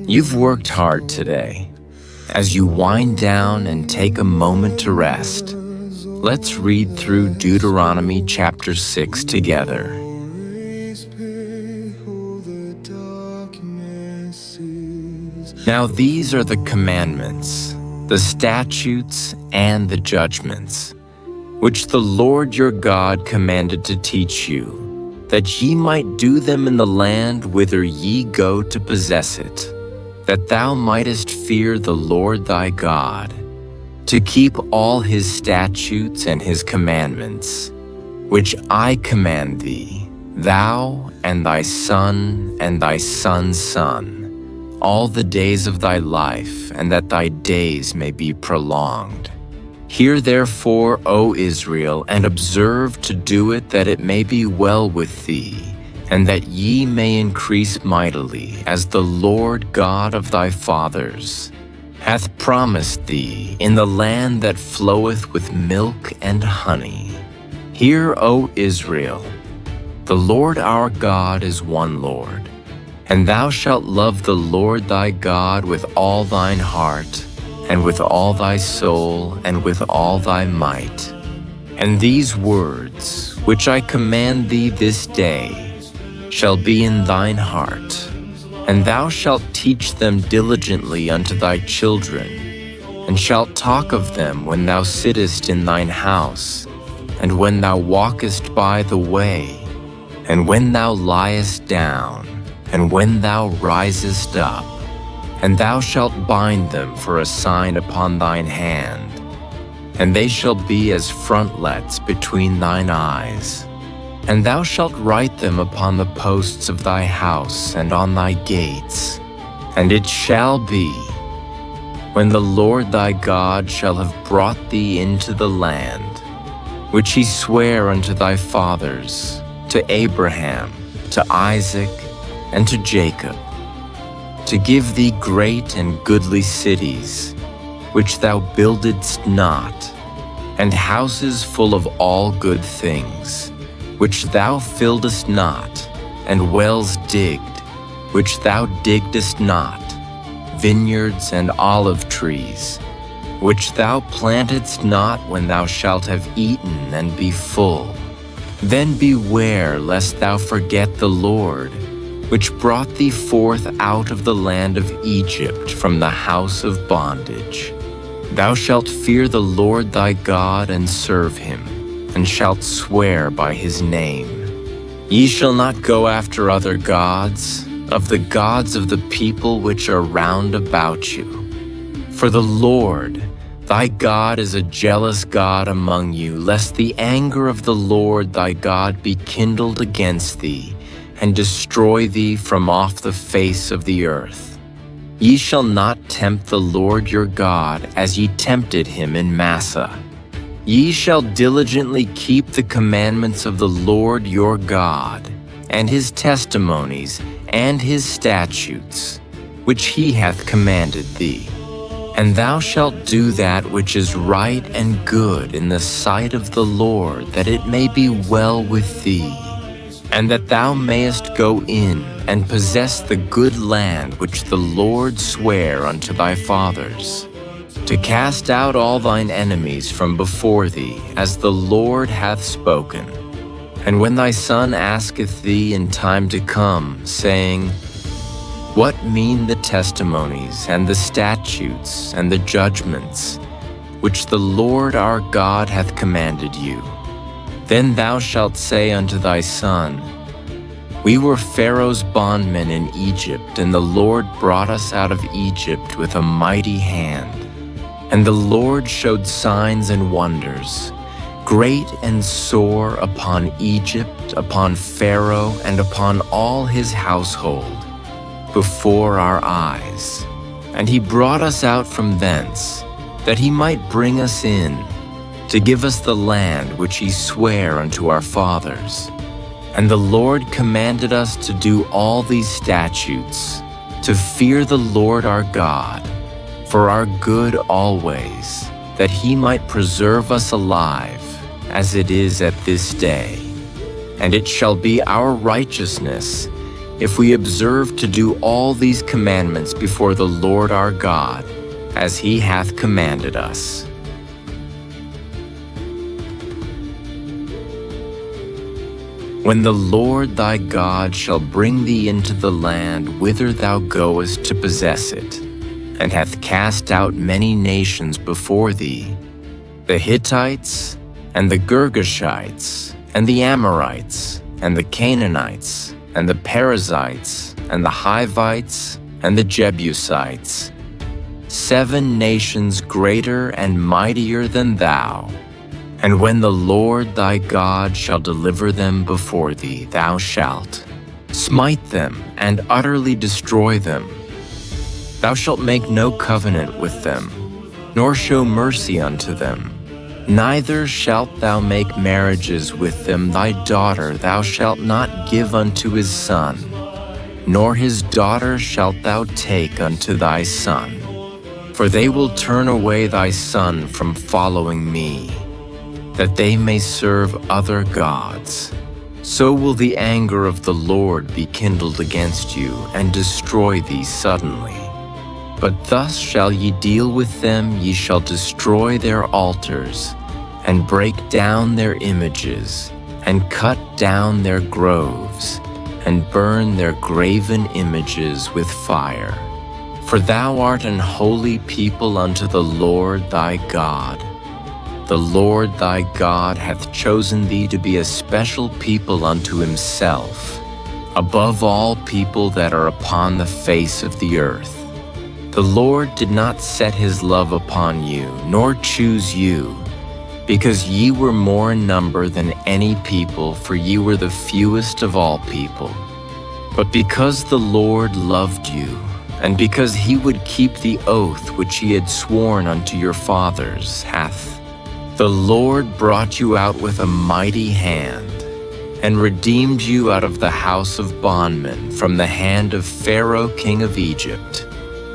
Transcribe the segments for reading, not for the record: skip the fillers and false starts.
You've worked hard today. As you wind down and take a moment to rest, let's read through Deuteronomy chapter 6 together. Now these are the commandments, the statutes, and the judgments, which the Lord your God commanded to teach you, that ye might do them in the land whither ye go to possess it, that thou mightest fear the Lord thy God, to keep all his statutes and his commandments, which I command thee, thou and thy son and thy son's son, all the days of thy life, and that thy days may be prolonged. Hear therefore, O Israel, and observe to do it, that it may be well with thee, and that ye may increase mightily, as the Lord God of thy fathers hath promised thee, in the land that floweth with milk and honey. Hear, O Israel, the Lord our God is one Lord, and thou shalt love the Lord thy God with all thine heart, and with all thy soul, and with all thy might. And these words, which I command thee this day, shall be in thine heart, and thou shalt teach them diligently unto thy children, and shalt talk of them when thou sittest in thine house, and when thou walkest by the way, and when thou liest down, and when thou risest up. And thou shalt bind them for a sign upon thine hand, and they shall be as frontlets between thine eyes. And thou shalt write them upon the posts of thy house and on thy gates. And it shall be, when the Lord thy God shall have brought thee into the land, which he sware unto thy fathers, to Abraham, to Isaac, and to Jacob, to give thee great and goodly cities, which thou buildedst not, and houses full of all good things, which thou filledst not, and wells digged, which thou diggedst not, vineyards and olive trees, which thou plantedst not when thou shalt have eaten and be full. Then beware lest thou forget the Lord, which brought thee forth out of the land of Egypt from the house of bondage. Thou shalt fear the Lord thy God and serve him, and shalt swear by his name. Ye shall not go after other gods, of the gods of the people which are round about you. For the Lord thy God is a jealous God among you, lest the anger of the Lord thy God be kindled against thee, and destroy thee from off the face of the earth. Ye shall not tempt the Lord your God as ye tempted him in Massah. Ye shall diligently keep the commandments of the Lord your God, and his testimonies, and his statutes, which he hath commanded thee. And thou shalt do that which is right and good in the sight of the Lord, that it may be well with thee, and that thou mayest go in and possess the good land which the Lord sware unto thy fathers, to cast out all thine enemies from before thee, as the Lord hath spoken. And when thy son asketh thee in time to come, saying, What mean the testimonies and the statutes and the judgments, which the Lord our God hath commanded you? Then thou shalt say unto thy son, We were Pharaoh's bondmen in Egypt, and the Lord brought us out of Egypt with a mighty hand. And the Lord showed signs and wonders, great and sore, upon Egypt, upon Pharaoh, and upon all his household, before our eyes. And he brought us out from thence, that he might bring us in, to give us the land which he sware unto our fathers. And the Lord commanded us to do all these statutes, to fear the Lord our God, for our good always, that he might preserve us alive, as it is at this day. And it shall be our righteousness if we observe to do all these commandments before the Lord our God, as he hath commanded us. When the Lord thy God shall bring thee into the land whither thou goest to possess it, and hath cast out many nations before thee, the Hittites, and the Girgashites, and the Amorites, and the Canaanites, and the Perizzites, and the Hivites, and the Jebusites, 7 nations greater and mightier than thou. And when the Lord thy God shall deliver them before thee, thou shalt smite them and utterly destroy them. Thou shalt make no covenant with them, nor show mercy unto them. Neither shalt thou make marriages with them. Thy daughter thou shalt not give unto his son, nor his daughter shalt thou take unto thy son. For they will turn away thy son from following me, that they may serve other gods. So will the anger of the Lord be kindled against you, and destroy thee suddenly. But thus shall ye deal with them. Ye shall destroy their altars, and break down their images, and cut down their groves, and burn their graven images with fire. For thou art an holy people unto the Lord thy God. The Lord thy God hath chosen thee to be a special people unto himself, above all people that are upon the face of the earth. The Lord did not set his love upon you, nor choose you, because ye were more in number than any people, for ye were the fewest of all people. But because the Lord loved you, and because he would keep the oath which he had sworn unto your fathers, hath the Lord brought you out with a mighty hand, and redeemed you out of the house of bondmen, from the hand of Pharaoh king of Egypt.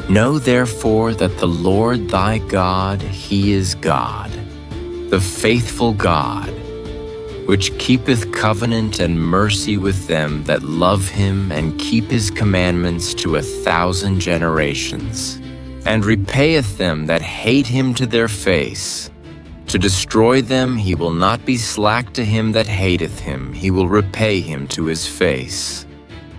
Know therefore that the Lord thy God, he is God, the faithful God, which keepeth covenant and mercy with them that love him and keep his commandments to 1,000 generations, and repayeth them that hate him to their face. To destroy them he will not be slack to him that hateth him, he will repay him to his face.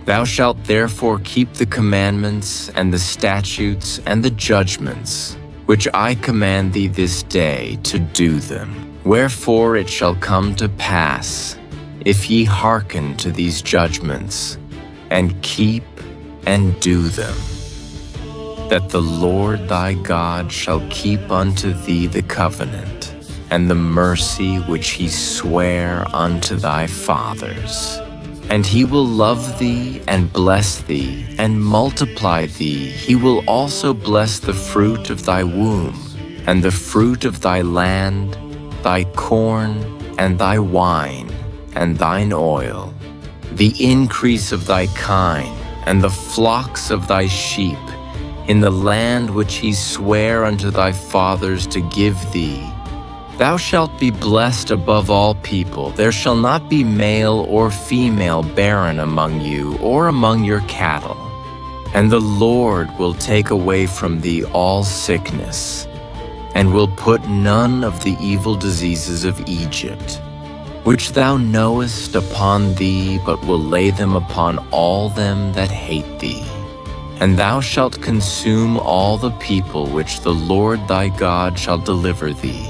Thou shalt therefore keep the commandments and the statutes and the judgments, which I command thee this day, to do them. Wherefore it shall come to pass, if ye hearken to these judgments, and keep and do them, that the Lord thy God shall keep unto thee the covenant and the mercy which he sware unto thy fathers. And he will love thee and bless thee and multiply thee. He will also bless the fruit of thy womb, and the fruit of thy land, thy corn, and thy wine, and thine oil, the increase of thy kine, and the flocks of thy sheep, in the land which he sware unto thy fathers to give thee. Thou shalt be blessed above all people. There shall not be male or female barren among you, or among your cattle. And the Lord will take away from thee all sickness, and will put none of the evil diseases of Egypt, which thou knowest, upon thee, but will lay them upon all them that hate thee. And thou shalt consume all the people which the Lord thy God shall deliver thee.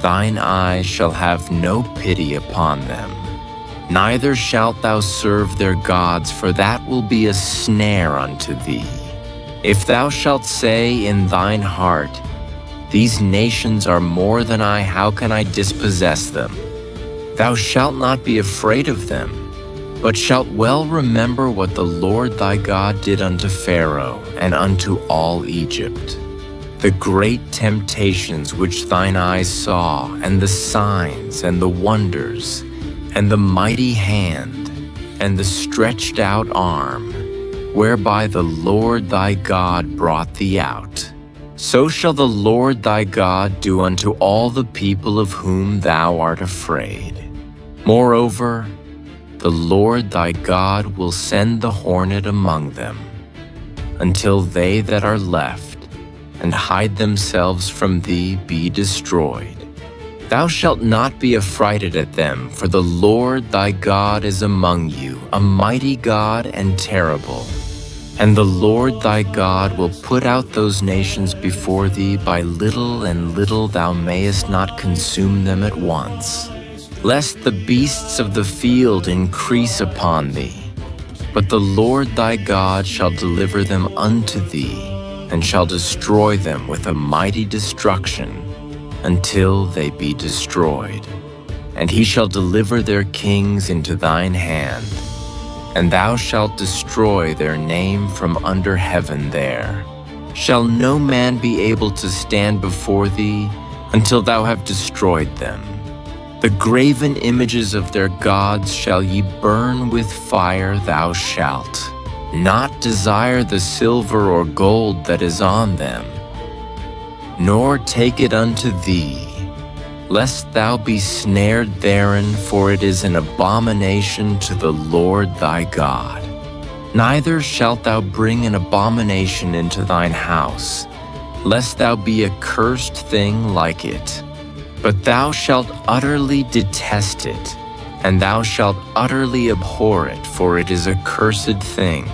Thine eye shall have no pity upon them, neither shalt thou serve their gods, for that will be a snare unto thee. If thou shalt say in thine heart, These nations are more than I, how can I dispossess them? Thou shalt not be afraid of them, but shalt well remember what the Lord thy God did unto Pharaoh and unto all Egypt, the great temptations which thine eyes saw, and the signs and the wonders, and the mighty hand, and the stretched out arm, whereby the Lord thy God brought thee out. So shall the Lord thy God do unto all the people of whom thou art afraid. Moreover, the Lord thy God will send the hornet among them, until they that are left and hide themselves from thee be destroyed. Thou shalt not be affrighted at them, for the Lord thy God is among you, a mighty God and terrible. And the Lord thy God will put out those nations before thee by little and little, thou mayest not consume them at once, lest the beasts of the field increase upon thee. But the Lord thy God shall deliver them unto thee, and shall destroy them with a mighty destruction, until they be destroyed. And he shall deliver their kings into thine hand, and thou shalt destroy their name from under heaven there. Shall no man be able to stand before thee until thou have destroyed them. The graven images of their gods shall ye burn with fire. Thou shalt not desire the silver or gold that is on them, nor take it unto thee, lest thou be snared therein, for it is an abomination to the Lord thy God. Neither shalt thou bring an abomination into thine house, lest thou be a cursed thing like it. But thou shalt utterly detest it, and thou shalt utterly abhor it, for it is a cursed thing.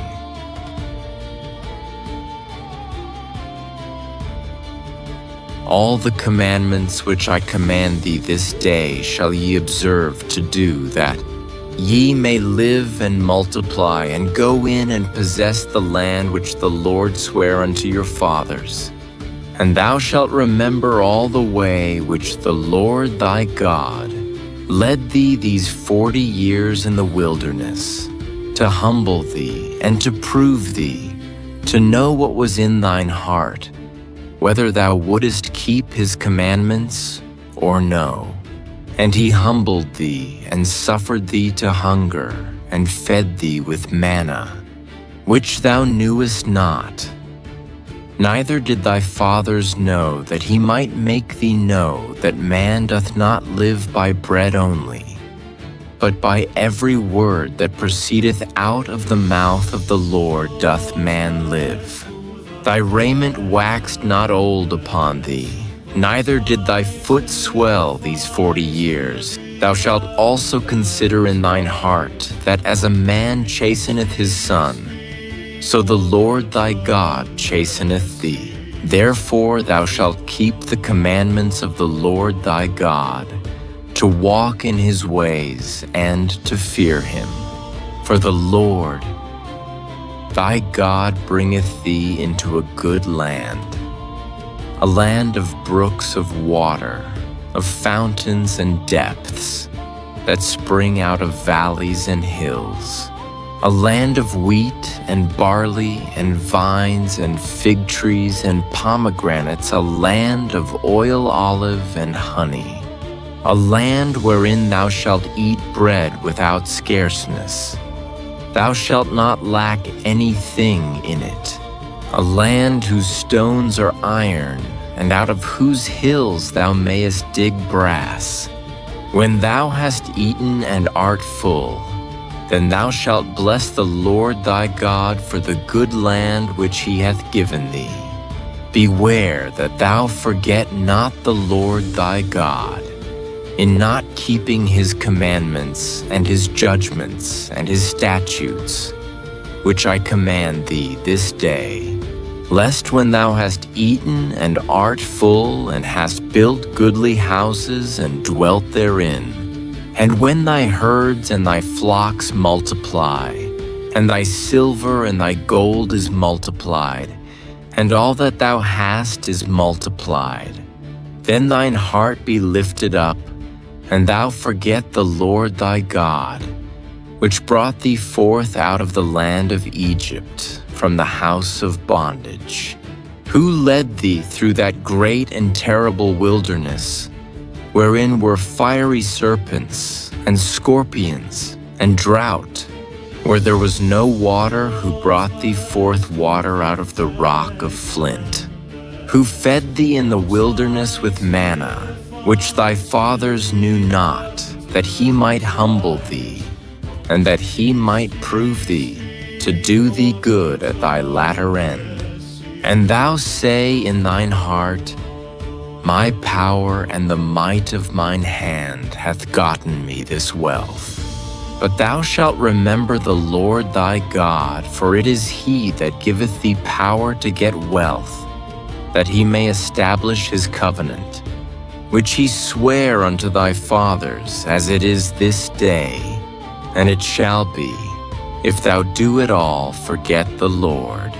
All the commandments which I command thee this day shall ye observe to do, that ye may live and multiply, and go in and possess the land which the Lord sware unto your fathers. And thou shalt remember all the way which the Lord thy God led thee these 40 years in the wilderness, to humble thee and to prove thee, to know what was in thine heart, whether thou wouldest keep his commandments or no. And he humbled thee, and suffered thee to hunger, and fed thee with manna, which thou knewest not, neither did thy fathers know, that he might make thee know that man doth not live by bread only, but by every word that proceedeth out of the mouth of the Lord doth man live. Thy raiment waxed not old upon thee, neither did thy foot swell these 40 years. Thou shalt also consider in thine heart, that as a man chasteneth his son, so the Lord thy God chasteneth thee. Therefore thou shalt keep the commandments of the Lord thy God, to walk in his ways and to fear him. For the Lord thy God bringeth thee into a good land, a land of brooks of water, of fountains and depths, that spring out of valleys and hills, a land of wheat and barley and vines and fig trees and pomegranates, a land of oil, olive, and honey, a land wherein thou shalt eat bread without scarceness. Thou shalt not lack anything in it, a land whose stones are iron, and out of whose hills thou mayest dig brass. When thou hast eaten and art full, then thou shalt bless the Lord thy God for the good land which he hath given thee. Beware that thou forget not the Lord thy God, in not keeping his commandments and his judgments and his statutes, which I command thee this day, lest when thou hast eaten and art full, and hast built goodly houses and dwelt therein, and when thy herds and thy flocks multiply, and thy silver and thy gold is multiplied, and all that thou hast is multiplied, then thine heart be lifted up, and thou forget the Lord thy God, which brought thee forth out of the land of Egypt, from the house of bondage, who led thee through that great and terrible wilderness, wherein were fiery serpents and scorpions and drought, where there was no water, who brought thee forth water out of the rock of flint, who fed thee in the wilderness with manna, which thy fathers knew not, that he might humble thee, and that he might prove thee, to do thee good at thy latter end. And thou say in thine heart, My power and the might of mine hand hath gotten me this wealth. But thou shalt remember the Lord thy God, for it is he that giveth thee power to get wealth, that he may establish his covenant, which he sware unto thy fathers, as it is this day. And it shall be, if thou do at all forget the Lord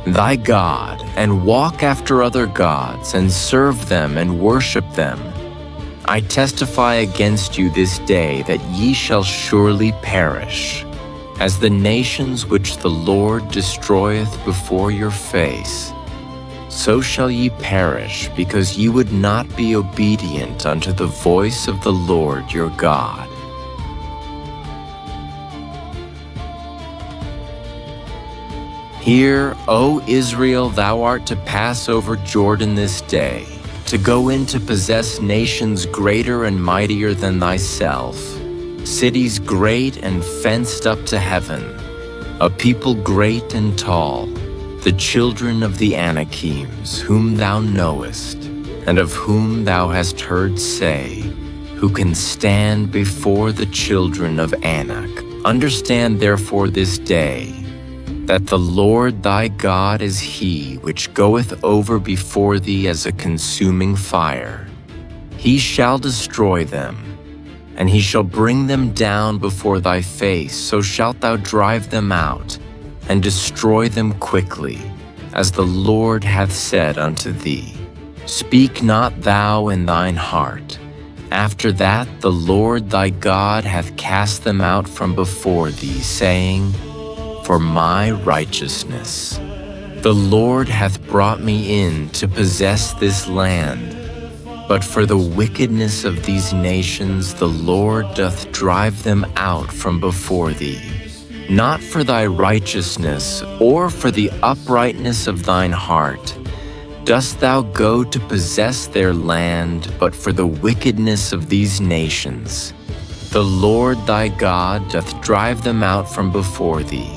thy God, and walk after other gods, and serve them and worship them, I testify against you this day that ye shall surely perish, as the nations which the Lord destroyeth before your face. So shall ye perish, because ye would not be obedient unto the voice of the Lord your God. Hear, O Israel, thou art to pass over Jordan this day, to go in to possess nations greater and mightier than thyself, cities great and fenced up to heaven, a people great and tall, the children of the Anakims, whom thou knowest, and of whom thou hast heard say, who can stand before the children of Anak. Understand therefore this day, that the Lord thy God is he which goeth over before thee as a consuming fire. He shall destroy them, and he shall bring them down before thy face, so shalt thou drive them out, and destroy them quickly, as the Lord hath said unto thee. Speak not thou in thine heart. After that the Lord thy God hath cast them out from before thee, saying, For my righteousness the Lord hath brought me in to possess this land. But for the wickedness of these nations the Lord doth drive them out from before thee. Not for thy righteousness, or for the uprightness of thine heart, dost thou go to possess their land, but for the wickedness of these nations. The Lord thy God doth drive them out from before thee,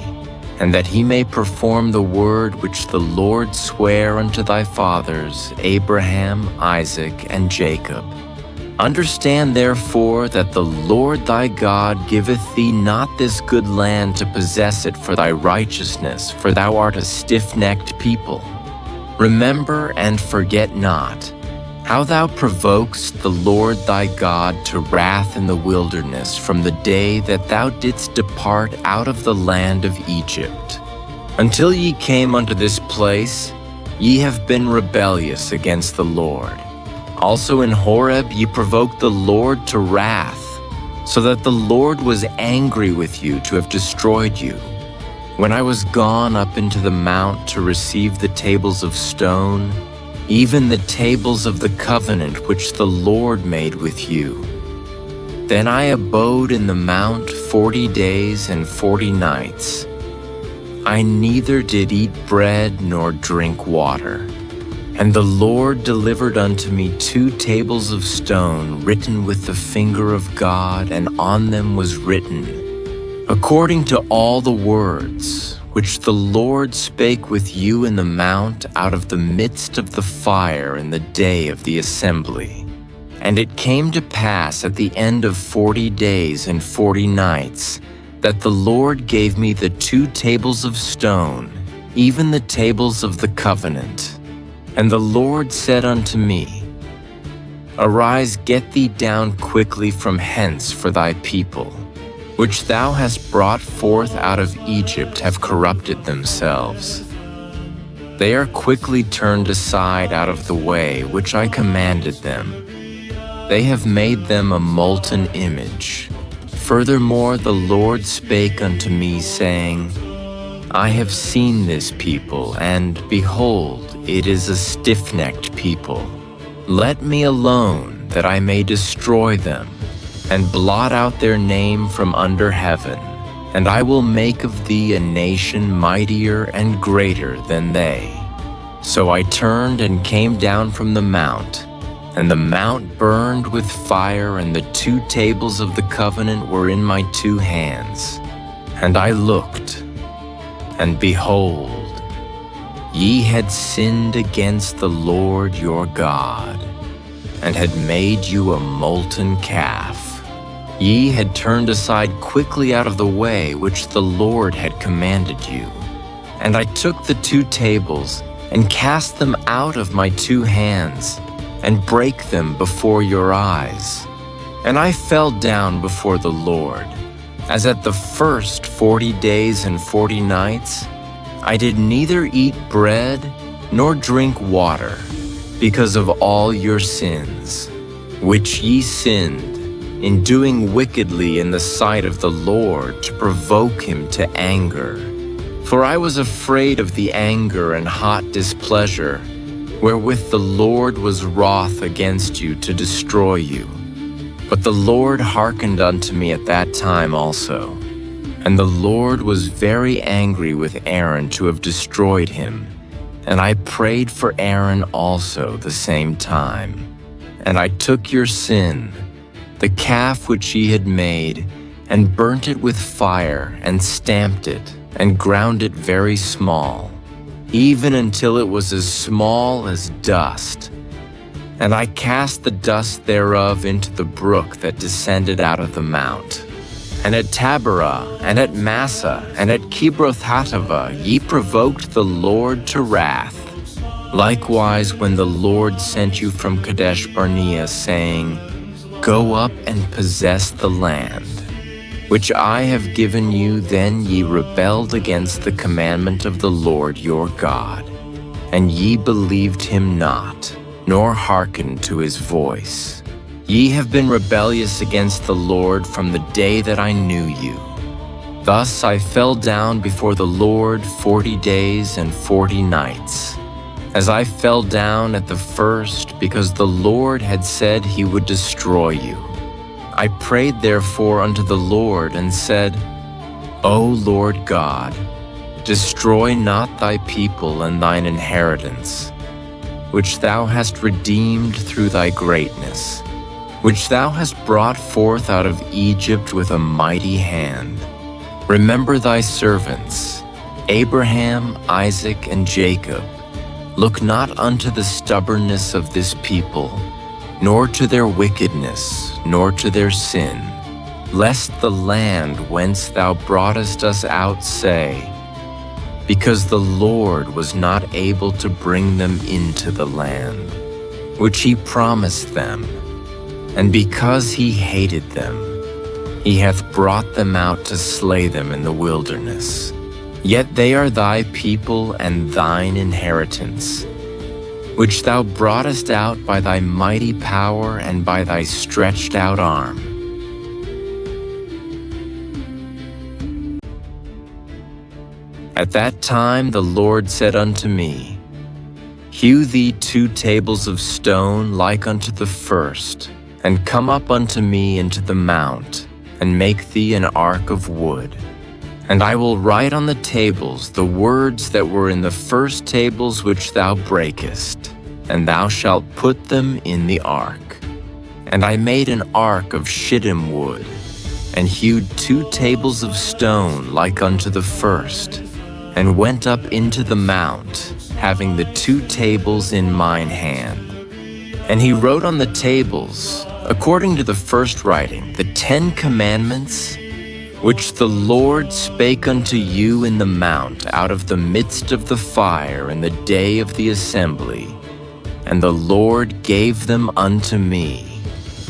and that he may perform the word which the Lord sware unto thy fathers, Abraham, Isaac, and Jacob. Understand therefore that the Lord thy God giveth thee not this good land to possess it for thy righteousness, for thou art a stiff-necked people. Remember and forget not how thou provokest the Lord thy God to wrath in the wilderness from the day that thou didst depart out of the land of Egypt. Until ye came unto this place, ye have been rebellious against the Lord. Also in Horeb ye provoked the Lord to wrath, so that the Lord was angry with you to have destroyed you. When I was gone up into the mount to receive the tables of stone, even the tables of the covenant which the Lord made with you. Then I abode in the mount 40 days and 40 nights. I neither did eat bread nor drink water. And the Lord delivered unto me 2 tables of stone written with the finger of God, and on them was written, according to all the words which the Lord spake with you in the mount out of the midst of the fire in the day of the assembly. And it came to pass at the end of 40 days and 40 nights, that the Lord gave me the 2 tables of stone, even the tables of the covenant. And the Lord said unto me, Arise, get thee down quickly from hence, for thy people, which thou hast brought forth out of Egypt, have corrupted themselves. They are quickly turned aside out of the way which I commanded them. They have made them a molten image. Furthermore the Lord spake unto me, saying, I have seen this people, and behold, it is a stiff-necked people. Let me alone, that I may destroy them, and blot out their name from under heaven, and I will make of thee a nation mightier and greater than they. So I turned and came down from the mount, And the mount burned with fire, and the 2 tables of the covenant were in my 2 hands. And I looked, and behold, ye had sinned against the Lord your God, and had made you a molten calf. Ye had turned aside quickly out of the way which the Lord had commanded you. And I took the 2 tables, and cast them out of my 2 hands, and brake them before your eyes. And I fell down before the Lord, as at the first 40 days and 40 nights. I did neither eat bread nor drink water, because of all your sins, which ye sinned in doing wickedly in the sight of the Lord, to provoke him to anger. For I was afraid of the anger and hot displeasure, wherewith the Lord was wroth against you to destroy you. But the Lord hearkened unto me at that time also. And the Lord was very angry with Aaron to have destroyed him. And I prayed for Aaron also the same time. And I took your sin, the calf which ye had made, and burnt it with fire, and stamped it, and ground it very small, even until it was as small as dust. And I cast the dust thereof into the brook that descended out of the mount. And at Taberah, and at Massa, and at Kibroth-Hattaavah ye provoked the Lord to wrath. Likewise, when the Lord sent you from Kadesh Barnea, saying, Go up and possess the land, which I have given you, then ye rebelled against the commandment of the Lord your God, and ye believed him not, nor hearkened to his voice. Ye have been rebellious against the Lord from the day that I knew you. Thus I fell down before the Lord 40 days and 40 nights, as I fell down at the first, because the Lord had said he would destroy you. I prayed therefore unto the Lord, and said, O Lord God, destroy not thy people and thine inheritance, which thou hast redeemed through thy greatness, which thou hast brought forth out of Egypt with a mighty hand. Remember thy servants, Abraham, Isaac, and Jacob. Look not unto the stubbornness of this people, nor to their wickedness, nor to their sin, lest the land whence thou broughtest us out say, Because the Lord was not able to bring them into the land, which he promised them, and because he hated them, he hath brought them out to slay them in the wilderness. Yet they are thy people and thine inheritance, which thou broughtest out by thy mighty power and by thy stretched out arm. At that time the Lord said unto me, Hew thee 2 tables of stone like unto the first, and come up unto me into the mount, and make thee an ark of wood. And I will write on the tables the words that were in the first tables which thou breakest, and thou shalt put them in the ark. And I made an ark of shittim wood, and hewed 2 tables of stone like unto the first, and went up into the mount, having the 2 tables in mine hand. And he wrote on the tables, according to the first writing, the 10 commandments, which the Lord spake unto you in the mount out of the midst of the fire in the day of the assembly. And the Lord gave them unto me.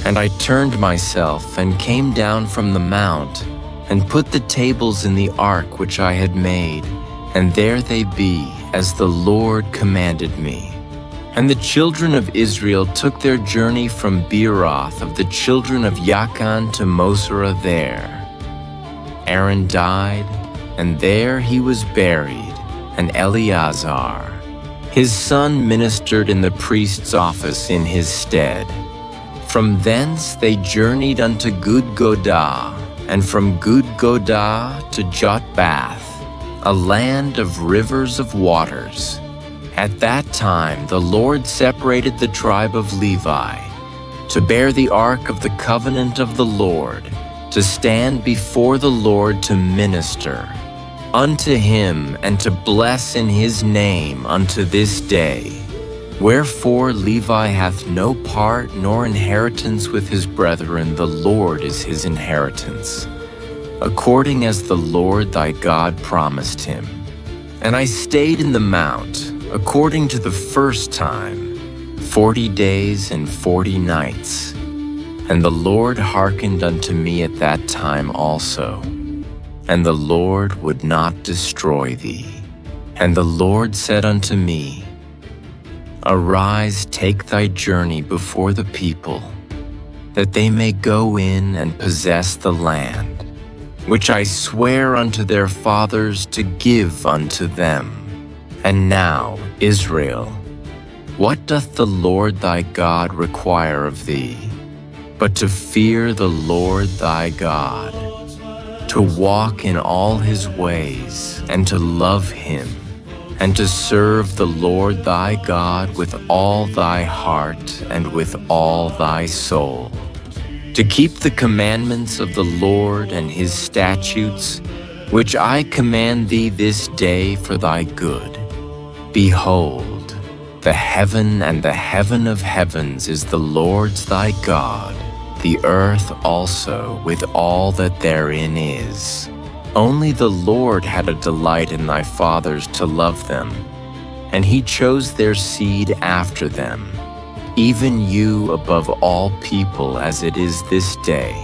And I turned myself and came down from the mount, and put the tables in the ark which I had made, and there they be, as the Lord commanded me. And the children of Israel took their journey from Beeroth of the children of Yaakan to Mosera there. Aaron died, and there he was buried, and Eleazar, his son, ministered in the priest's office in his stead. From thence they journeyed unto Gudgodah, and from Gudgodah to Jotbath, a land of rivers of waters. At that time, the Lord separated the tribe of Levi to bear the ark of the covenant of the Lord, to stand before the Lord to minister unto him and to bless in his name unto this day. Wherefore Levi hath no part nor inheritance with his brethren, the Lord is his inheritance, according as the Lord thy God promised him. And I stayed in the mount, according to the first time, 40 days and 40 nights. And the Lord hearkened unto me at that time also. And the Lord would not destroy thee. And the Lord said unto me, Arise, take thy journey before the people, that they may go in and possess the land, which I swear unto their fathers to give unto them. And now, Israel, what doth the Lord thy God require of thee, but to fear the Lord thy God, to walk in all his ways, and to love him, and to serve the Lord thy God with all thy heart and with all thy soul, to keep the commandments of the Lord and his statutes, which I command thee this day for thy good. Behold, the heaven and the heaven of heavens is the Lord's thy God, the earth also with all that therein is. Only the Lord had a delight in thy fathers to love them, and he chose their seed after them, even you above all people as it is this day.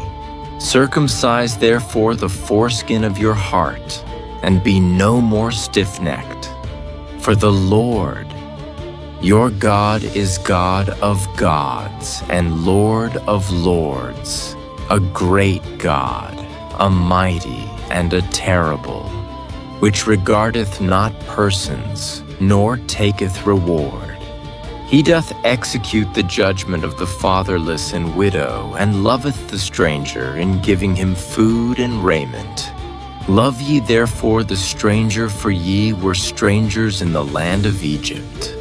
Circumcise therefore the foreskin of your heart, and be no more stiff-necked. For the Lord, your God is God of gods and Lord of lords, a great God, a mighty and a terrible, which regardeth not persons, nor taketh reward. He doth execute the judgment of the fatherless and widow, and loveth the stranger in giving him food and raiment. Love ye therefore the stranger, for ye were strangers in the land of Egypt.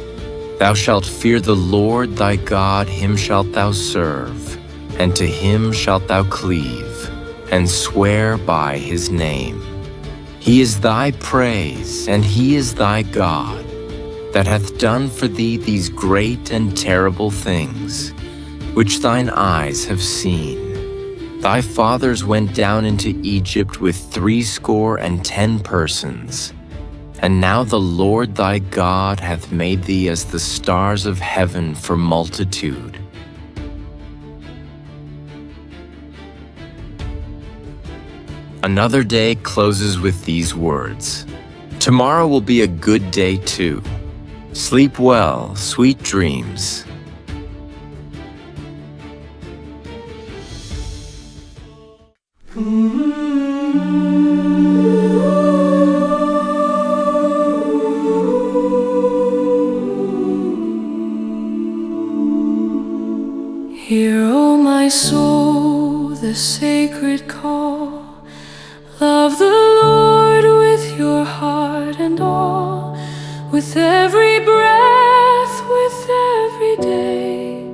Thou shalt fear the Lord thy God, him shalt thou serve, and to him shalt thou cleave, and swear by his name. He is thy praise, and he is thy God, that hath done for thee these great and terrible things, which thine eyes have seen. Thy fathers went down into Egypt with 70 persons, and now the Lord thy God hath made thee as the stars of heaven for multitude. Another day closes with these words, Tomorrow will be a good day too. Sleep well, sweet dreams. Hear, O my soul, the sacred call. Love the Lord with your heart and all, with every breath, with every day.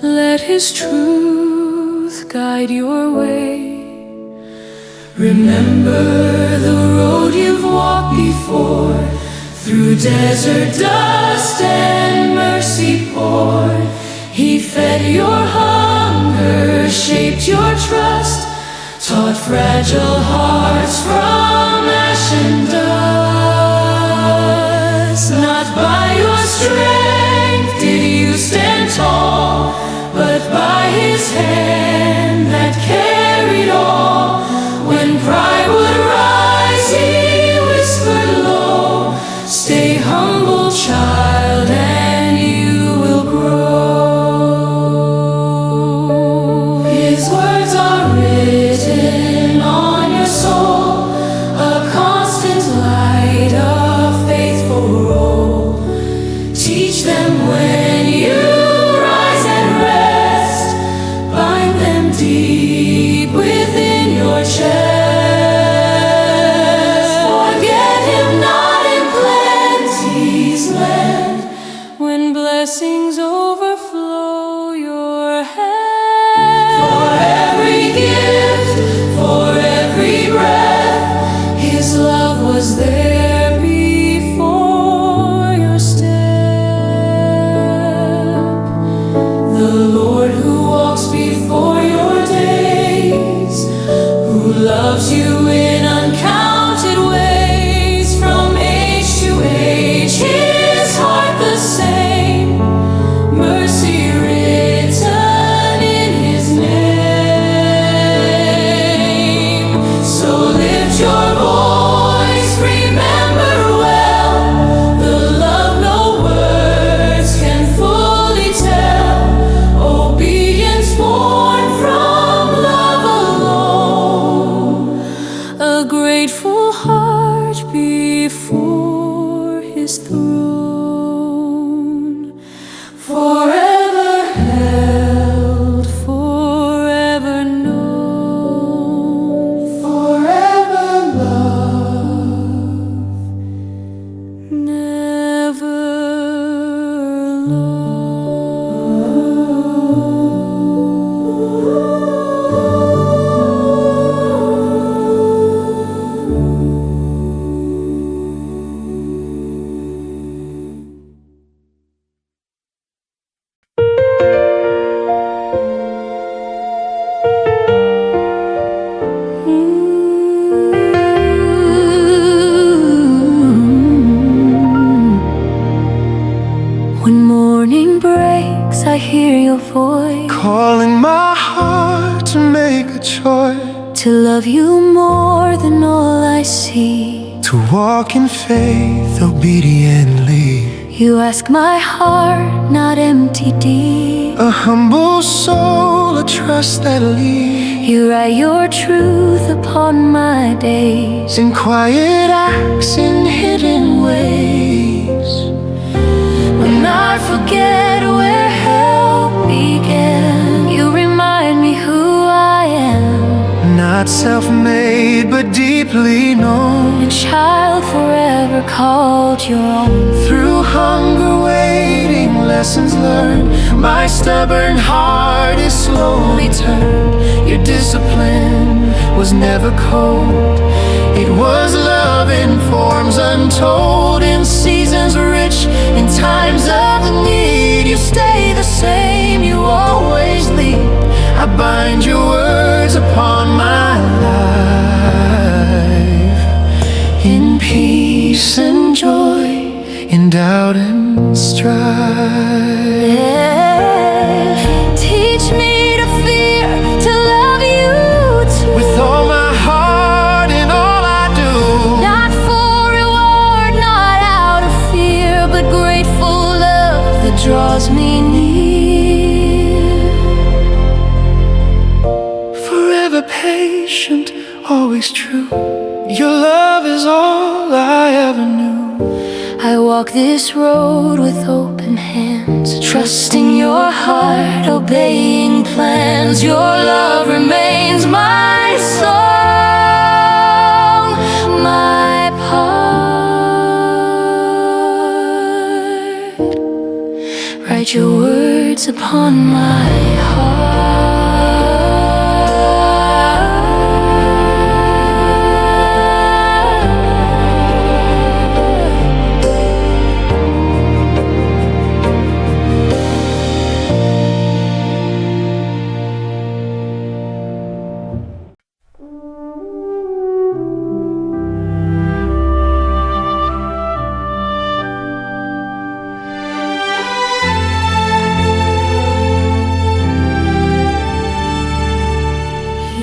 Let his truth guide your way. Remember the road you've walked before, through desert dust and mercy poured. He fed your hunger, shaped your trust, taught fragile hearts from ash and dust. Not by your strength did you stand tall, but by his hand that carried all. When pride would rise, he whispered low, stay humble, child, and you will grow. His words are written on your soul, your voice, remember well the love no words can fully tell. Obedience born from love alone. A grateful heart before His throne. Forever held, forever known, forever loved, never When morning breaks, I hear your voice, calling my heart to make a choice, to love you more than all I see, to walk in faith obediently. You ask my heart, not empty deep. A humble soul, a trust that leads. You write your truth upon my days, In quiet acts, in hidden ways. when I forget where help began, you remind me who I am. Not self-made, but deeply known. A child forever called your own. Through hunger, waiting, lessons learned, my stubborn heart is slowly turned. Your discipline was never cold. It was love in forms untold. In seasons rich, in times of need, you stay the same, you always lead. I bind your words upon my life, in peace and joy, in doubt and strife. Teach me to fear, to love you too. With all my heart and all I do. Not for reward, not out of fear, but grateful love that draws me near. Forever patient, always true. Your love is all I ever knew. I walk this road with open hands, trusting your heart, obeying plans. Your love remains my song, my part. Write your words upon my heart.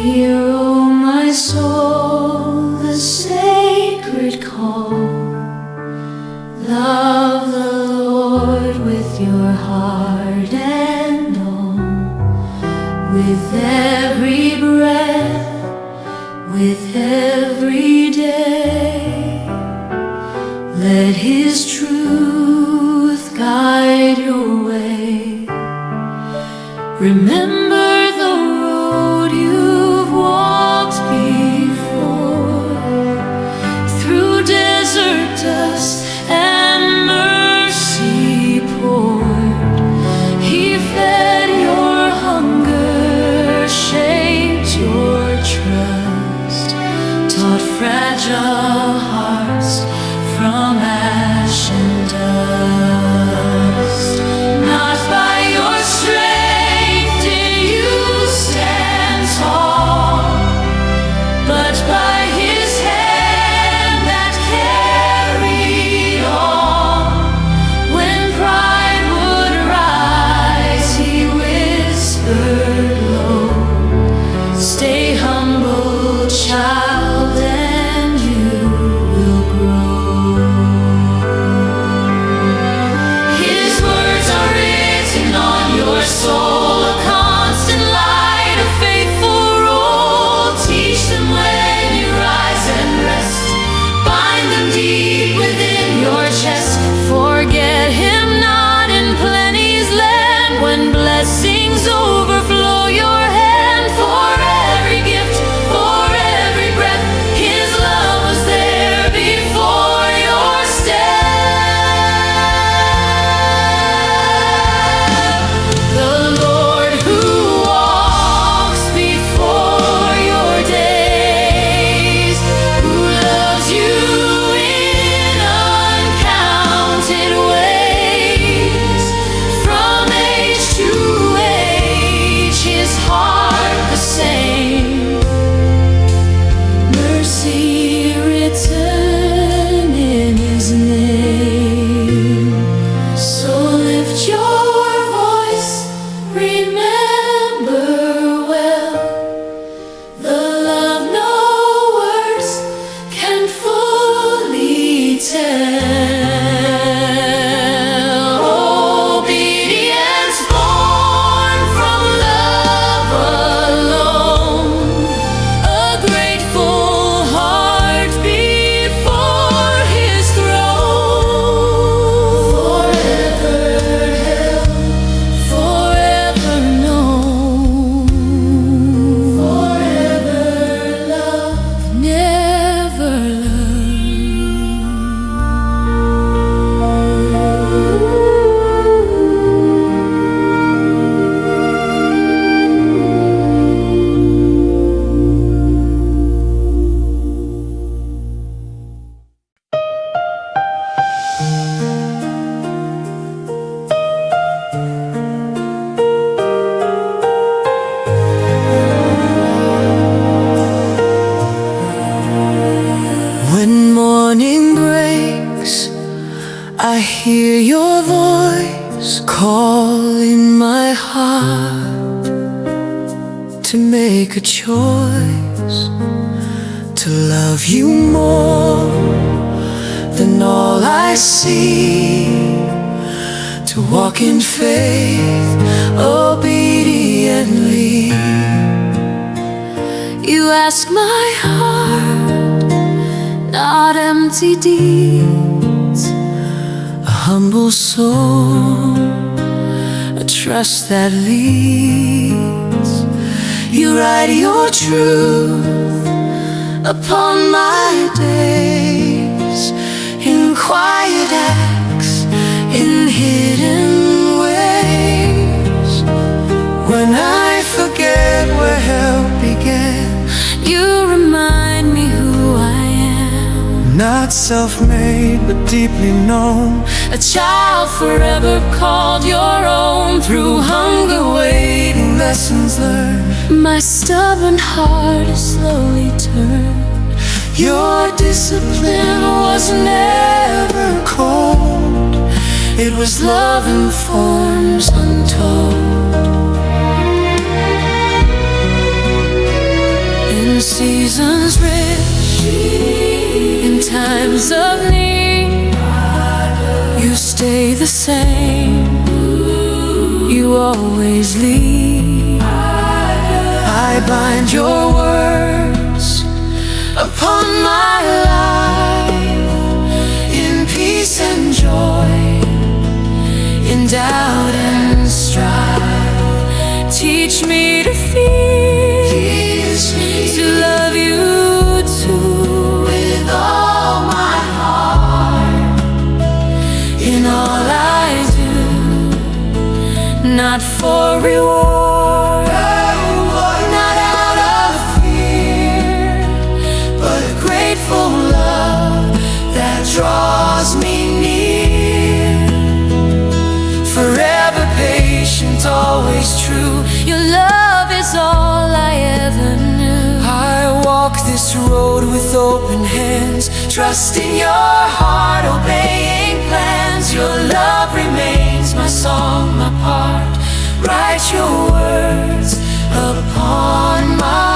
Hear, O my soul, the sacred call. Love the Lord with your heart and all, with every breath, with every day. Let His truth guide your way. Remember the road you've walked before, through desert dust and mercy poured. He fed your hunger, shaped your trust, taught fragile hearts from ash and dust. Not by your strength did I hear your voice calling my heart to make a choice to love you more than all I see, to walk in faith obediently. You ask my heart, not empty deeds, a humble soul, a trust that leads. You write your truth upon my days, in quiet acts, in hidden ways. When I forget where help began, you remind me who I am. Not self-made, but deeply known, a child forever called your own. Through hunger, waiting, lessons learned, my stubborn heart is slowly turned. Your discipline was never cold, it was love in forms untold. In seasons rich, in times of need, you stay the same, you always lead. I bind your words upon my life, in peace and joy, in doubt and strife. Teach me to feel, to love you too, with all my heart, in all I do, not for reward, not out of fear, but a grateful love that draws me near. Forever patient, always true, your love is all I ever knew. I walk this road with open hands, trusting your heart, obeying plans. Your love remains my song, my part. Write your words upon my